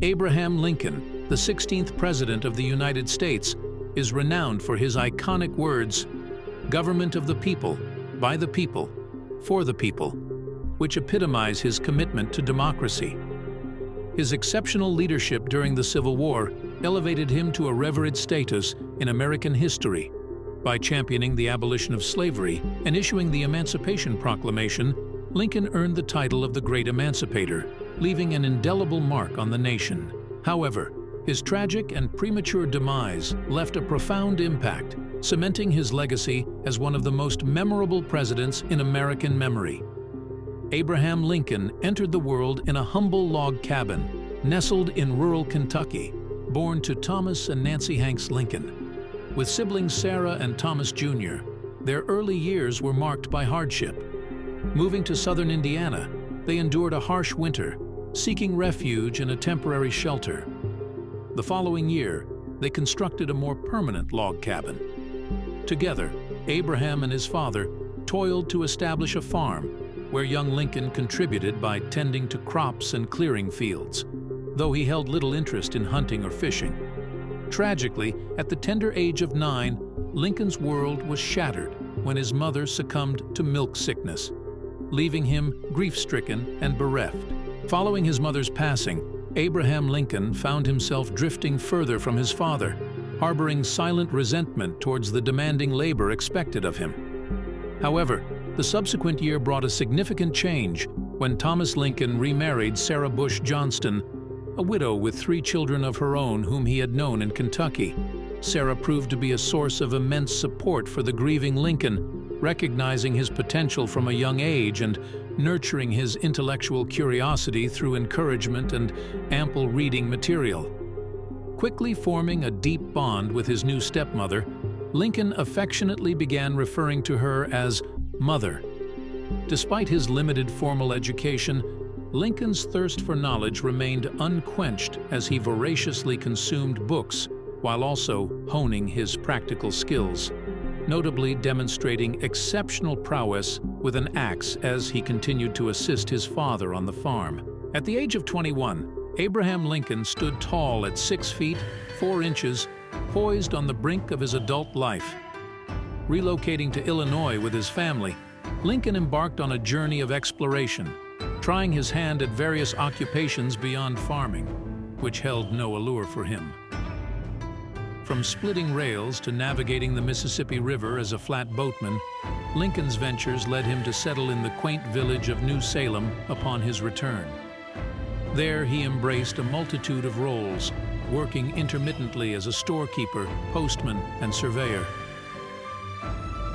Abraham Lincoln, the 16th President of the United States, is renowned for his iconic words, "Government of the people, by the people, for the people," which epitomize his commitment to democracy. His exceptional leadership during the Civil War elevated him to a revered status in American history. By championing the abolition of slavery and issuing the Emancipation Proclamation, Lincoln earned the title of the Great Emancipator, leaving an indelible mark on the nation. However, his tragic and premature demise left a profound impact, cementing his legacy as one of the most memorable presidents in American memory. Abraham Lincoln entered the world in a humble log cabin, nestled in rural Kentucky, born to Thomas and Nancy Hanks Lincoln. With siblings Sarah and Thomas Jr., their early years were marked by hardship. Moving to southern Indiana, they endured a harsh winter, seeking refuge in a temporary shelter. The following year, they constructed a more permanent log cabin. Together, Abraham and his father toiled to establish a farm, where young Lincoln contributed by tending to crops and clearing fields, though he held little interest in hunting or fishing. Tragically, at the tender age of 9, Lincoln's world was shattered when his mother succumbed to milk sickness, leaving him grief-stricken and bereft. Following his mother's passing, Abraham Lincoln found himself drifting further from his father, harboring silent resentment towards the demanding labor expected of him. However, the subsequent year brought a significant change when Thomas Lincoln remarried Sarah Bush Johnston, a widow with 3 children of her own whom he had known in Kentucky. Sarah proved to be a source of immense support for the grieving Lincoln, recognizing his potential from a young age and nurturing his intellectual curiosity through encouragement and ample reading material. Quickly forming a deep bond with his new stepmother, Lincoln affectionately began referring to her as Mother. Despite his limited formal education, Lincoln's thirst for knowledge remained unquenched as he voraciously consumed books while also honing his practical skills, notably demonstrating exceptional prowess with an axe as he continued to assist his father on the farm. At the age of 21, Abraham Lincoln stood tall at 6 feet, 4 inches, poised on the brink of his adult life. Relocating to Illinois with his family, Lincoln embarked on a journey of exploration, trying his hand at various occupations beyond farming, which held no allure for him. From splitting rails to navigating the Mississippi River as a flat boatman, Lincoln's ventures led him to settle in the quaint village of New Salem upon his return. There he embraced a multitude of roles, working intermittently as a storekeeper, postman, and surveyor.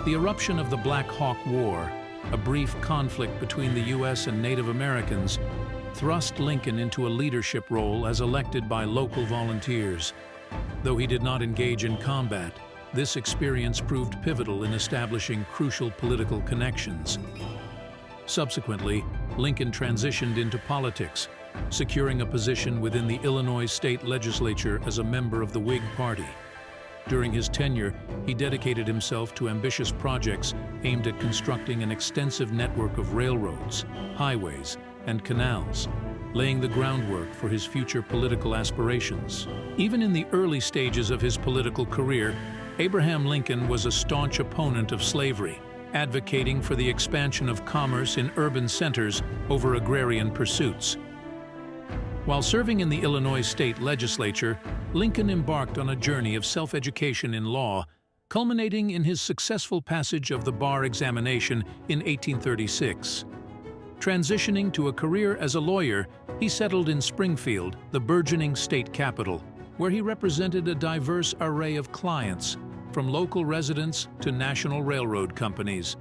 The eruption of the Black Hawk War, a brief conflict between the U.S. and Native Americans, thrust Lincoln into a leadership role as elected by local volunteers. Though he did not engage in combat, this experience proved pivotal in establishing crucial political connections. Subsequently, Lincoln transitioned into politics, securing a position within the Illinois state legislature as a member of the Whig Party. During his tenure, he dedicated himself to ambitious projects aimed at constructing an extensive network of railroads, highways, and canals, laying the groundwork for his future political aspirations. Even in the early stages of his political career, Abraham Lincoln was a staunch opponent of slavery, advocating for the expansion of commerce in urban centers over agrarian pursuits. While serving in the Illinois state legislature, Lincoln embarked on a journey of self-education in law, culminating in his successful passage of the bar examination in 1836. Transitioning to a career as a lawyer, he settled in Springfield, the burgeoning state capital, where he represented a diverse array of clients, from local residents to national railroad companies.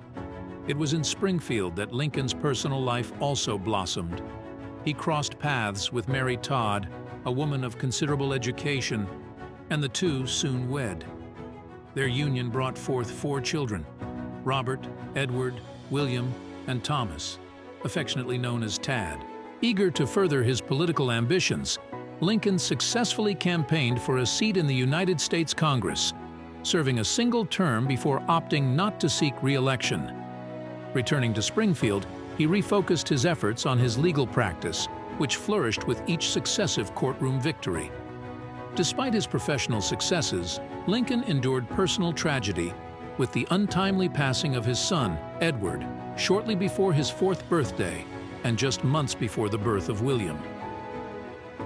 It was in Springfield that Lincoln's personal life also blossomed. He crossed paths with Mary Todd, a woman of considerable education, and the two soon wed. Their union brought forth 4 children: Robert, Edward, William, and Thomas, affectionately known as Tad. Eager to further his political ambitions, Lincoln successfully campaigned for a seat in the United States Congress, serving a single term before opting not to seek re-election. Returning to Springfield, he refocused his efforts on his legal practice, which flourished with each successive courtroom victory. Despite his professional successes, Lincoln endured personal tragedy with the untimely passing of his son, Edward, shortly before his 4th birthday and just months before the birth of William.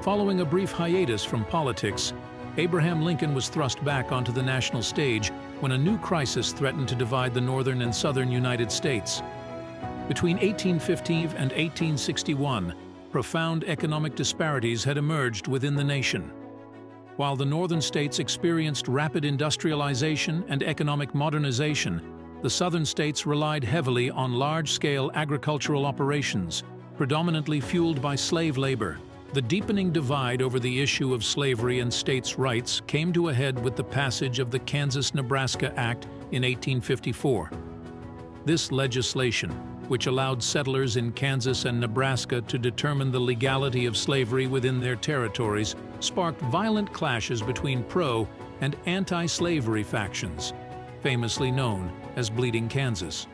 Following a brief hiatus from politics, Abraham Lincoln was thrust back onto the national stage when a new crisis threatened to divide the northern and southern United States. Between 1850 and 1861, profound economic disparities had emerged within the nation. While the northern states experienced rapid industrialization and economic modernization, the southern states relied heavily on large-scale agricultural operations, predominantly fueled by slave labor. The deepening divide over the issue of slavery and states' rights came to a head with the passage of the Kansas-Nebraska Act in 1854. This legislation, which allowed settlers in Kansas and Nebraska to determine the legality of slavery within their territories, sparked violent clashes between pro- and anti-slavery factions, famously known as Bleeding Kansas.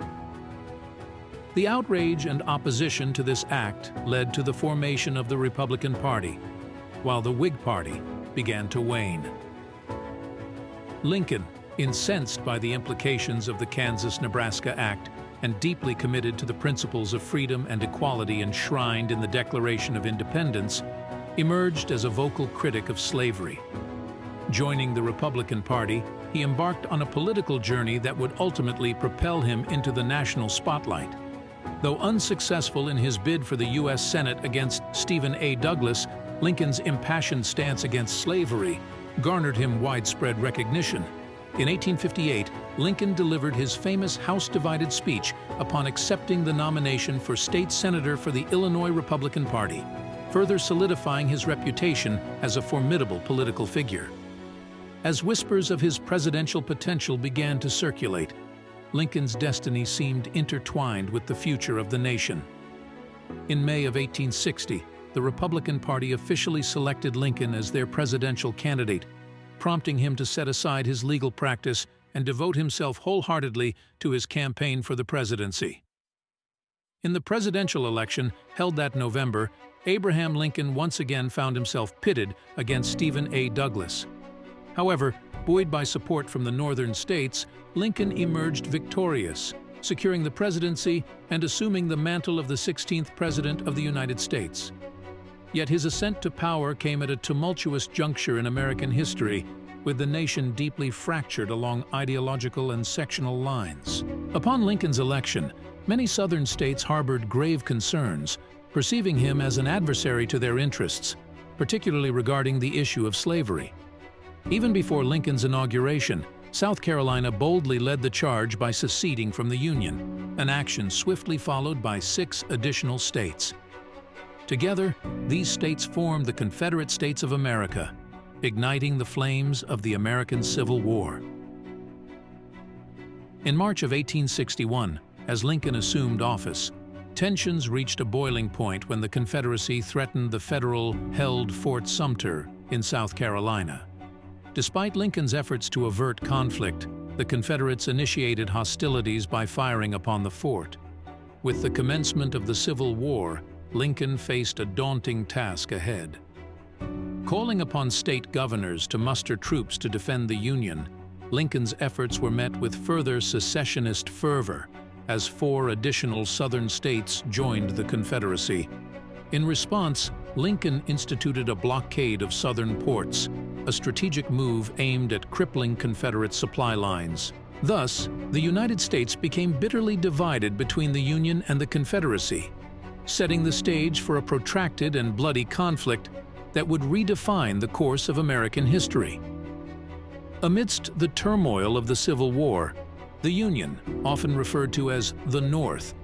The outrage and opposition to this act led to the formation of the Republican Party, while the Whig Party began to wane. Lincoln, incensed by the implications of the Kansas-Nebraska Act and deeply committed to the principles of freedom and equality enshrined in the Declaration of Independence, emerged as a vocal critic of slavery. Joining the Republican Party, he embarked on a political journey that would ultimately propel him into the national spotlight. Though unsuccessful in his bid for the U.S. Senate against Stephen A. Douglas, Lincoln's impassioned stance against slavery garnered him widespread recognition. In 1858, Lincoln delivered his famous House-divided speech upon accepting the nomination for state senator for the Illinois Republican Party, further solidifying his reputation as a formidable political figure. As whispers of his presidential potential began to circulate, Lincoln's destiny seemed intertwined with the future of the nation. In May of 1860, the Republican Party officially selected Lincoln as their presidential candidate, prompting him to set aside his legal practice and devote himself wholeheartedly to his campaign for the presidency. In the presidential election held that November, Abraham Lincoln once again found himself pitted against Stephen A. Douglas. However, buoyed by support from the northern states, Lincoln emerged victorious, securing the presidency and assuming the mantle of the 16th President of the United States. Yet his ascent to power came at a tumultuous juncture in American history, with the nation deeply fractured along ideological and sectional lines. Upon Lincoln's election, many southern states harbored grave concerns, perceiving him as an adversary to their interests, particularly regarding the issue of slavery. Even before Lincoln's inauguration, South Carolina boldly led the charge by seceding from the Union, an action swiftly followed by 6 additional states. Together, these states formed the Confederate States of America, igniting the flames of the American Civil War. In March of 1861, as Lincoln assumed office, tensions reached a boiling point when the Confederacy threatened the federal-held Fort Sumter in South Carolina. Despite Lincoln's efforts to avert conflict, the Confederates initiated hostilities by firing upon the fort. With the commencement of the Civil War, Lincoln faced a daunting task ahead. Calling upon state governors to muster troops to defend the Union, Lincoln's efforts were met with further secessionist fervor as 4 additional southern states joined the Confederacy. In response, Lincoln instituted a blockade of southern ports, a strategic move aimed at crippling Confederate supply lines. Thus, the United States became bitterly divided between the Union and the Confederacy, setting the stage for a protracted and bloody conflict that would redefine the course of American history. Amidst the turmoil of the Civil War, the Union, often referred to as the North,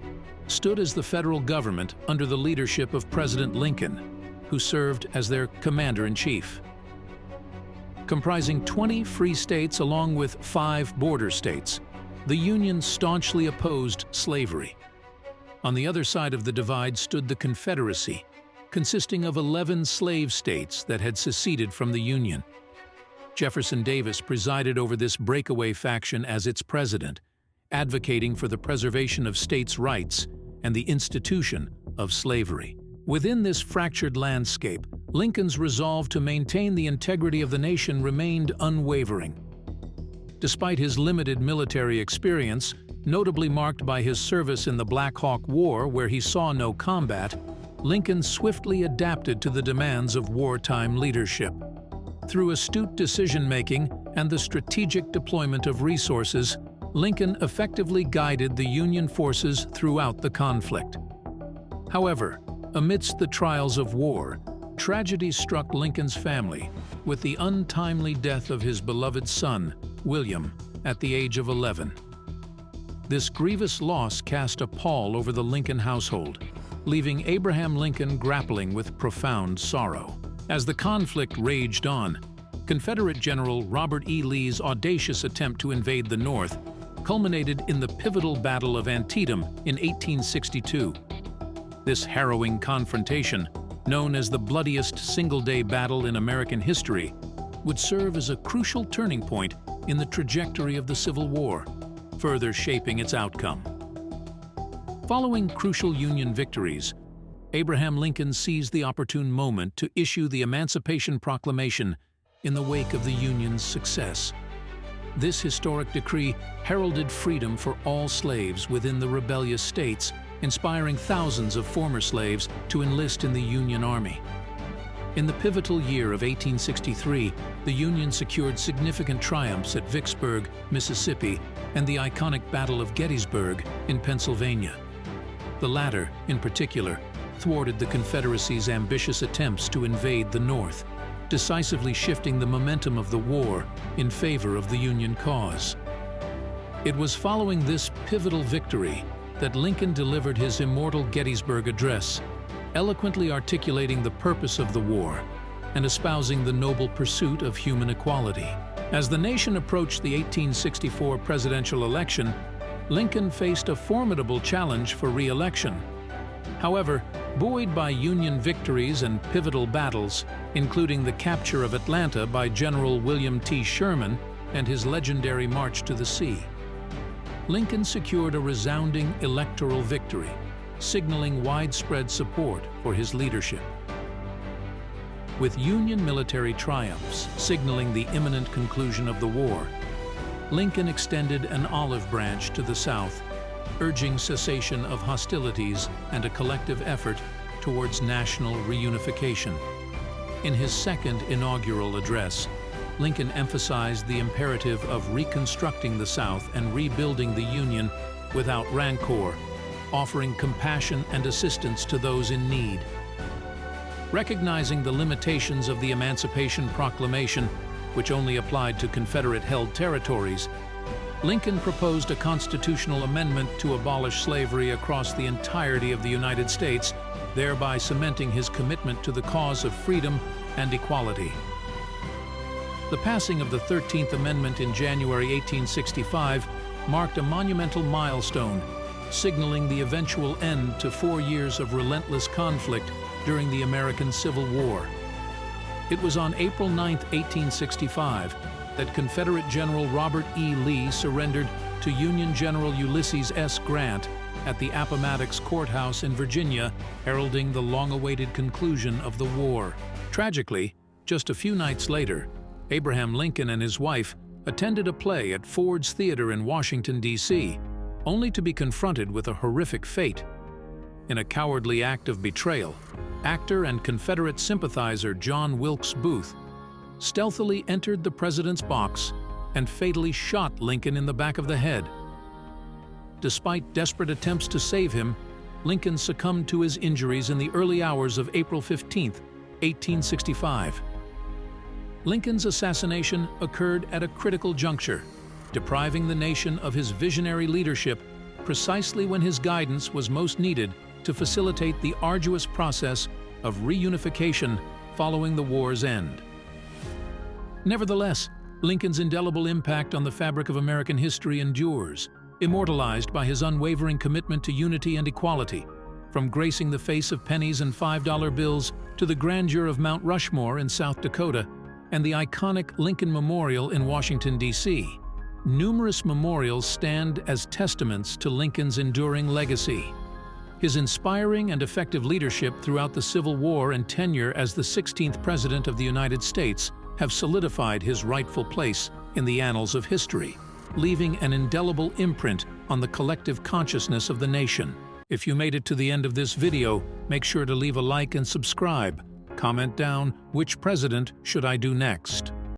stood as the federal government under the leadership of President Lincoln, who served as their commander-in-chief. Comprising 20 free states along with 5 border states, the Union staunchly opposed slavery. On the other side of the divide stood the Confederacy, consisting of 11 slave states that had seceded from the Union. Jefferson Davis presided over this breakaway faction as its president, advocating for the preservation of states' rights and the institution of slavery. Within this fractured landscape, Lincoln's resolve to maintain the integrity of the nation remained unwavering. Despite his limited military experience, notably marked by his service in the Black Hawk War where he saw no combat, Lincoln swiftly adapted to the demands of wartime leadership. Through astute decision-making and the strategic deployment of resources, Lincoln effectively guided the Union forces throughout the conflict. However, amidst the trials of war, tragedy struck Lincoln's family with the untimely death of his beloved son, William, at the age of 11. This grievous loss cast a pall over the Lincoln household, leaving Abraham Lincoln grappling with profound sorrow. As the conflict raged on, Confederate General Robert E. Lee's audacious attempt to invade the North culminated in the pivotal Battle of Antietam in 1862. This harrowing confrontation, known as the bloodiest single-day battle in American history, would serve as a crucial turning point in the trajectory of the Civil War, further shaping its outcome. Following crucial Union victories, Abraham Lincoln seized the opportune moment to issue the Emancipation Proclamation in the wake of the Union's success. This historic decree heralded freedom for all slaves within the rebellious states, inspiring thousands of former slaves to enlist in the Union Army. In the pivotal year of 1863, the Union secured significant triumphs at Vicksburg, Mississippi, and the iconic Battle of Gettysburg in Pennsylvania. The latter, in particular, thwarted the Confederacy's ambitious attempts to invade the North, decisively shifting the momentum of the war in favor of the Union cause. It was following this pivotal victory that Lincoln delivered his immortal Gettysburg Address, eloquently articulating the purpose of the war and espousing the noble pursuit of human equality. As the nation approached the 1864 presidential election, Lincoln faced a formidable challenge for re-election. However, buoyed by Union victories and pivotal battles, including the capture of Atlanta by General William T. Sherman and his legendary March to the Sea, Lincoln secured a resounding electoral victory, signaling widespread support for his leadership. With Union military triumphs signaling the imminent conclusion of the war, Lincoln extended an olive branch to the South, urging cessation of hostilities and a collective effort towards national reunification. In his second inaugural address, Lincoln emphasized the imperative of reconstructing the South and rebuilding the Union without rancor, offering compassion and assistance to those in need. Recognizing the limitations of the Emancipation Proclamation, which only applied to Confederate-held territories, Lincoln proposed a constitutional amendment to abolish slavery across the entirety of the United States, thereby cementing his commitment to the cause of freedom and equality. The passing of the 13th Amendment in January 1865 marked a monumental milestone, signaling the eventual end to 4 years of relentless conflict during the American Civil War. It was on April 9, 1865, that Confederate General Robert E. Lee surrendered to Union General Ulysses S. Grant at the Appomattox Courthouse in Virginia, heralding the long-awaited conclusion of the war. Tragically, just a few nights later, Abraham Lincoln and his wife attended a play at Ford's Theater in Washington, D.C., only to be confronted with a horrific fate. In a cowardly act of betrayal, actor and Confederate sympathizer John Wilkes Booth stealthily entered the president's box and fatally shot Lincoln in the back of the head. Despite desperate attempts to save him, Lincoln succumbed to his injuries in the early hours of April 15, 1865. Lincoln's assassination occurred at a critical juncture, depriving the nation of his visionary leadership precisely when his guidance was most needed to facilitate the arduous process of reunification following the war's end. Nevertheless, Lincoln's indelible impact on the fabric of American history endures, immortalized by his unwavering commitment to unity and equality. From gracing the face of pennies and $5 bills to the grandeur of Mount Rushmore in South Dakota and the iconic Lincoln Memorial in Washington, D.C., numerous memorials stand as testaments to Lincoln's enduring legacy. His inspiring and effective leadership throughout the Civil War and tenure as the 16th President of the United States have solidified his rightful place in the annals of history, leaving an indelible imprint on the collective consciousness of the nation. If you made it to the end of this video, make sure to leave a like and subscribe. Comment down, which president should I do next?